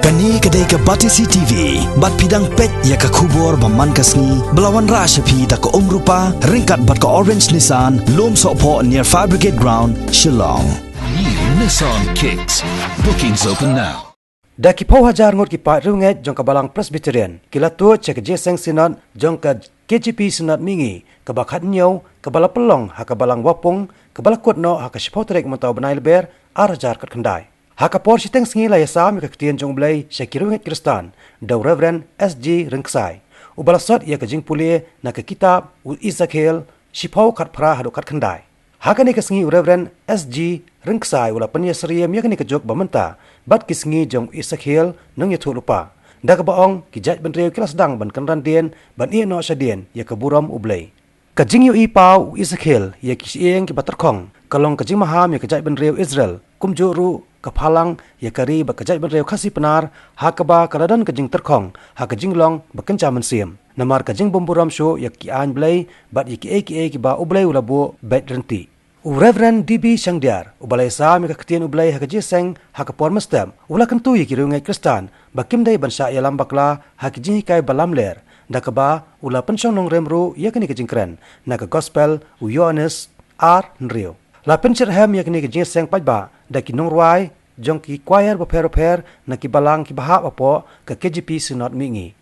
Kani kedai ke Batisi TV, bat pidang pet ya ke kubur baman kasni, belawan rasyapi tak ke rupa, ringkat bat ke Orange Nissan, lom sokpo near Fire Brigade Ground, Shillong. New Nissan Kicks. Bookings open now. Daki pau hajar ngot ki pat runget jong ka balang Presbyterian, kila tu cek je seng sinat jong ka KGP sinat mingi, ka bakhat nyau, ka bala pelong ha ka balang wapung, ka bala kutno ha ka sipotrek mentau benai leber, arajar kat kendai. Haka por siteng sengi la yasam ka ketien jong blai syakirunget Kristan, da Reverend SG Rengsai. Ubala sot ya ka jing pulie na ka kitab u Ezekiel sipau kat pra hadu kat kendai. Haka ni ka sengi Reverend SG Rengsai ula penya seriam ya ka ni ka jok bamenta, bat ki sengi jong Ezekiel nang yatu lupa. Da ka baong ki jaj benreu kilas dang ban kanran dien ban ie no sadien ya ka buram ublai. Ka jing yu i pau Ezekiel ya ki sieng ki baterkong, kalong ka jing maham ya ka jaj benreu Israel, kumjuru kapalang ya kari bakajai benreu khasi penar hakaba karadan kajing terkong hakajing long bakenca mensiam namar kajing bomburam show ya ki an blai bat ya ki ba ublai ulabo bet renti Reverend DB Sangdiar ubalai sa mi ka ketien ublai hakaji seng hakapor mestem ula kentu ya ki rungai Kristan bakim dai bansa ya lambakla hakijing kai balamler dakaba ula pensong nong remru ya kini kajing kren na ka gospel u Yohanes R Nrio la pencer hem ya kini kajing seng pajba daki nongruai jong ki choir per na ki balang ki bahap apo ka KGP sinot mingi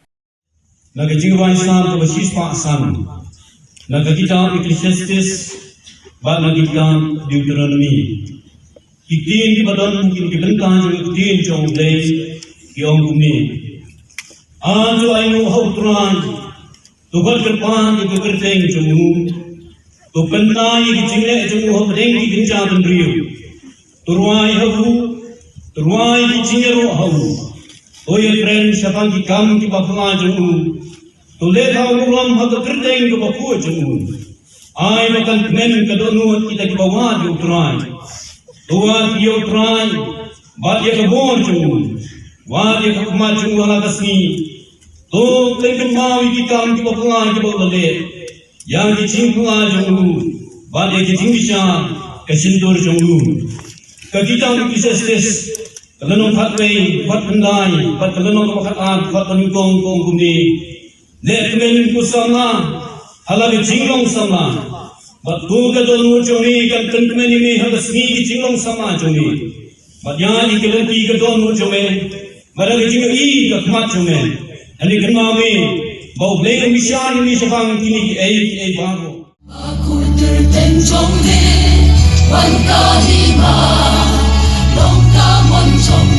na ka jingwan san to sis pa san na ka kitab Ecclesiastes ba na kitab Deuteronomy kitin ki badon ki bentan jo kitin jong dei ki ong kumi an jo ai no hautran to gal kerpan ki kerteng jomu to bentai ki jingle jomu ho deng ki ginja benriu Turuai hawu, turuai ki cingero hawu. Oye friend, siapa ki kam ki bapanga jemu. Tole kau ulam hak kerjeng ki bapu jemu. Ai makan men kadonu kita ki bawa di turuai. Tuan ki turuai, bat ya kabor jemu. Wat ya kamat jemu ala kasni. To keleng mau ki kam ki bapanga ki bawa le. Yang ki cingpanga jemu. Bat ya ki cingisha kesindur jemu. Kita Ecclesiastes kalanong khatway khat pandai pat kalanong kamakhat khat paningkong kong kumni ne temen ko sama halagi jinglong sama bat tu ka donu choni kan temen ni hagasni ki jinglong sama choni bat yan ikelenti ka donu chome maragi jingi ka khmat chome ani kanmame bau blei mishan ni sabang kini ai baro aku tertenjong de wan kahima long ka mon chong